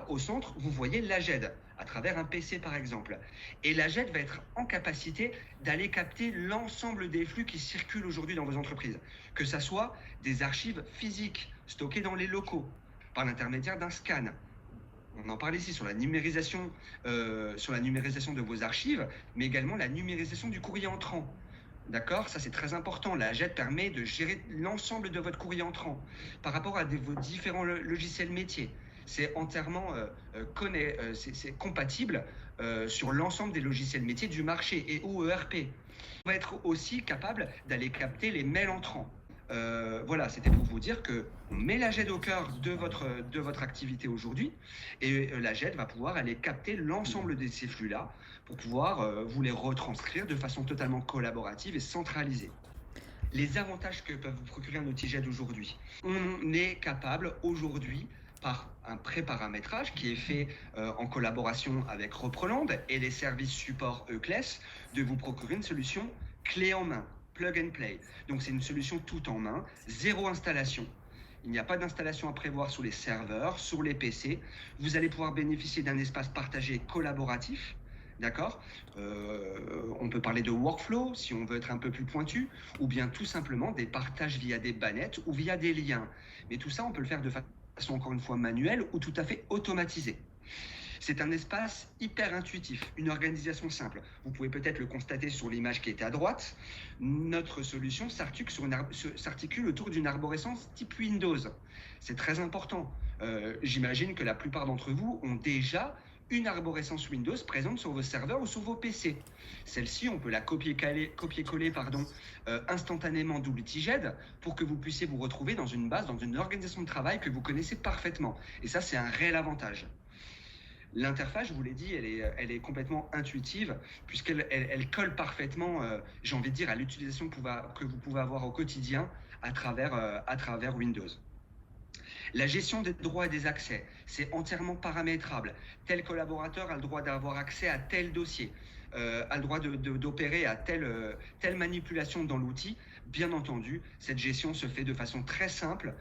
là, au centre, vous voyez l'AGED, à travers un PC par exemple. Et l'AGED va être en capacité d'aller capter l'ensemble des flux qui circulent aujourd'hui dans vos entreprises, que ce soit des archives physiques stockées dans les locaux, par l'intermédiaire d'un scan. On en parle ici sur la numérisation de vos archives, mais également la numérisation du courrier entrant. D'accord, ça c'est très important. La AGED permet de gérer l'ensemble de votre courrier entrant par rapport à vos différents logiciels métiers. C'est entièrement c'est compatible sur l'ensemble des logiciels métiers du marché et ou ERP. On va être aussi capable d'aller capter les mails entrants. Voilà, c'était pour vous dire qu'on met l'AGED au cœur de votre activité aujourd'hui et l'AGED va pouvoir aller capter l'ensemble de ces flux-là pour pouvoir vous les retranscrire de façon totalement collaborative et centralisée. Les avantages que peuvent vous procurer un outil GED aujourd'hui. On est capable aujourd'hui, par un pré-paramétrage qui est fait en collaboration avec Repreland et les services support Euclès, de vous procurer une solution clé en main, plug and play. Donc c'est une solution tout en main, zéro installation. Il n'y a pas d'installation à prévoir sur les serveurs, sur les PC. Vous allez pouvoir bénéficier d'un espace partagé collaboratif. D'accord, on peut parler de workflow si on veut être un peu plus pointu, ou bien tout simplement des partages via des bannettes ou via des liens. Mais tout ça, on peut le faire de façon encore une fois manuelle ou tout à fait automatisée. C'est un espace hyper intuitif, une organisation simple. Vous pouvez peut-être le constater sur l'image qui était à droite. Notre solution s'articule autour d'une arborescence type Windows. C'est très important. J'imagine que la plupart d'entre vous ont déjà une arborescence Windows présente sur vos serveurs ou sur vos PC. Celle-ci, on peut la copier-coller instantanément d'outil GED pour que vous puissiez vous retrouver dans une base, dans une organisation de travail que vous connaissez parfaitement. Et ça, c'est un réel avantage. L'interface, je vous l'ai dit, elle est complètement intuitive puisqu'elle colle parfaitement, j'ai envie de dire, à l'utilisation que vous pouvez avoir au quotidien à travers Windows. La gestion des droits et des accès, c'est entièrement paramétrable. Tel collaborateur a le droit d'avoir accès à tel dossier, a le droit d'opérer à telle manipulation dans l'outil. Bien entendu, cette gestion se fait de façon très simple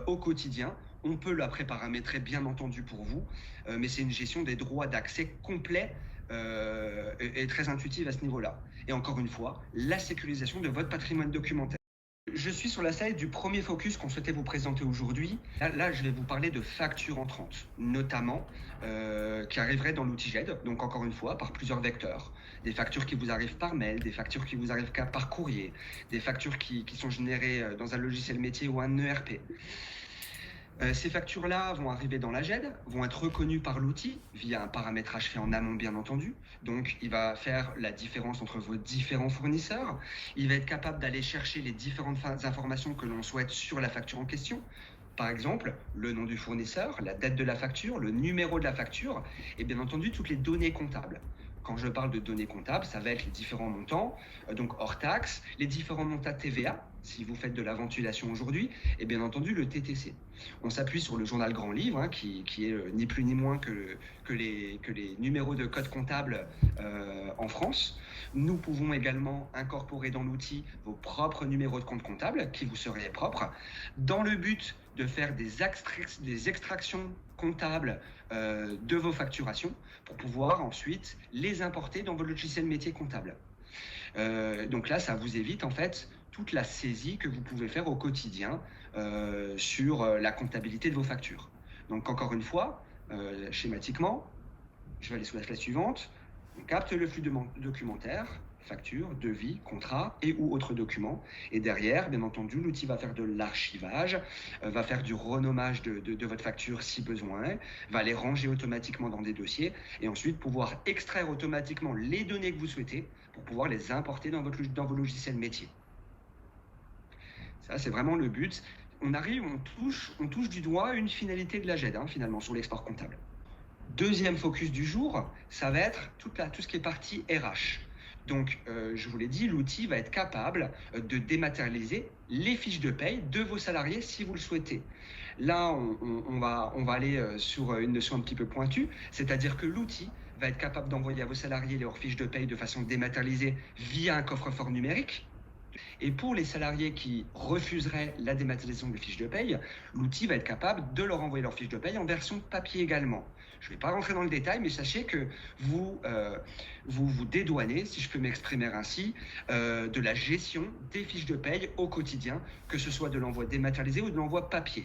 au quotidien. On peut la préparamétrer bien entendu pour vous, mais c'est une gestion des droits d'accès complet et très intuitive à ce niveau-là. Et encore une fois, la sécurisation de votre patrimoine documentaire. Je suis sur la slide du premier focus qu'on souhaitait vous présenter aujourd'hui. Là, je vais vous parler de factures entrantes, notamment qui arriveraient dans l'outil GED, donc encore une fois, par plusieurs vecteurs. Des factures qui vous arrivent par mail, des factures qui vous arrivent par courrier, des factures qui sont générées dans un logiciel métier ou un ERP. Ces factures-là vont arriver dans la GED, vont être reconnues par l'outil via un paramétrage fait en amont bien entendu. Donc il va faire la différence entre vos différents fournisseurs. Il va être capable d'aller chercher les différentes informations que l'on souhaite sur la facture en question. Par exemple, le nom du fournisseur, la date de la facture, le numéro de la facture et bien entendu toutes les données comptables. Quand je parle de données comptables, ça va être les différents montants, donc hors taxes, les différents montants TVA, si vous faites de la ventilation aujourd'hui, et bien entendu le TTC. On s'appuie sur le journal Grand Livre, hein, qui est ni plus ni moins que les numéros de code comptable en France. Nous pouvons également incorporer dans l'outil vos propres numéros de compte comptable qui vous seraient propres, dans le but de faire des extractions comptables de vos facturations pour pouvoir ensuite les importer dans vos logiciels métiers comptables. Donc là, ça vous évite en fait toute la saisie que vous pouvez faire au quotidien sur la comptabilité de vos factures. Donc encore une fois, schématiquement, je vais aller sur la slide suivante. On capte le flux documentaire, facture, devis, contrat et ou autres documents. Et derrière, bien entendu, l'outil va faire de l'archivage, va faire du renommage de votre facture si besoin, va les ranger automatiquement dans des dossiers et ensuite pouvoir extraire automatiquement les données que vous souhaitez pour pouvoir les importer dans vos logiciels métiers. Ça, c'est vraiment le but. On touche du doigt une finalité de la GED, finalement, sur l'export comptable. Deuxième focus du jour, ça va être tout ce qui est partie RH. Donc, je vous l'ai dit, l'outil va être capable de dématérialiser les fiches de paye de vos salariés si vous le souhaitez. Là, on va aller sur une notion un petit peu pointue, c'est-à-dire que l'outil va être capable d'envoyer à vos salariés leurs fiches de paye de façon dématérialisée via un coffre-fort numérique. Et pour les salariés qui refuseraient la dématérialisation des fiches de paye, l'outil va être capable de leur envoyer leur fiche de paye en version papier également. Je ne vais pas rentrer dans le détail, mais sachez que vous dédouanez, si je peux m'exprimer ainsi, de la gestion des fiches de paye au quotidien, que ce soit de l'envoi dématérialisé ou de l'envoi papier.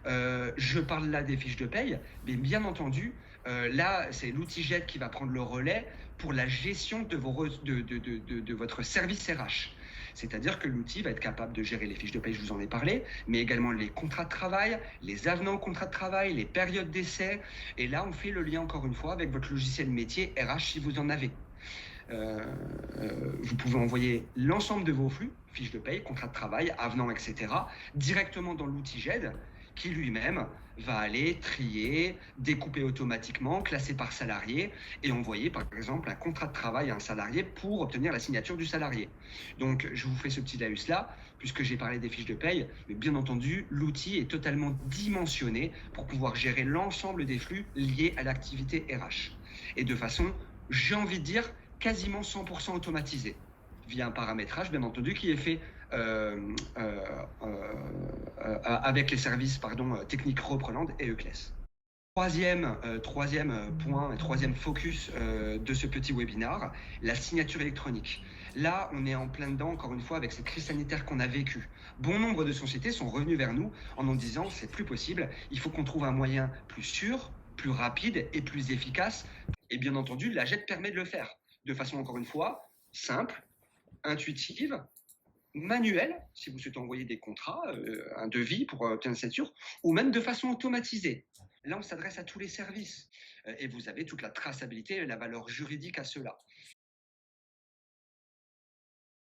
Je parle là des fiches de paye, mais bien entendu, là, c'est l'outil JET qui va prendre le relais pour la gestion de votre service RH. C'est-à-dire que l'outil va être capable de gérer les fiches de paye, je vous en ai parlé, mais également les contrats de travail, les avenants aux contrats de travail, les périodes d'essai. Et là, on fait le lien encore une fois avec votre logiciel métier RH si vous en avez. Vous pouvez envoyer l'ensemble de vos flux, fiches de paye, contrats de travail, avenants, etc., directement dans l'outil GED qui lui-même va aller trier, découper automatiquement, classer par salarié et envoyer par exemple un contrat de travail à un salarié pour obtenir la signature du salarié. Donc je vous fais ce petit laïus là, puisque j'ai parlé des fiches de paye, mais bien entendu l'outil est totalement dimensionné pour pouvoir gérer l'ensemble des flux liés à l'activité RH. Et de façon, j'ai envie de dire, quasiment 100% automatisé, via un paramétrage bien entendu qui est fait avec les services techniques reprenantes et ECLES. Troisième point, troisième focus de ce petit webinaire, la signature électronique. Là, on est en plein dedans, encore une fois, avec cette crise sanitaire qu'on a vécue. Bon nombre de sociétés sont revenues vers nous en nous disant « c'est plus possible, il faut qu'on trouve un moyen plus sûr, plus rapide et plus efficace ». Et bien entendu, la JET permet de le faire de façon, encore une fois, simple, intuitive, manuelle, si vous souhaitez envoyer des contrats, un devis pour obtenir une signature, ou même de façon automatisée. Là, on s'adresse à tous les services et vous avez toute la traçabilité et la valeur juridique à cela.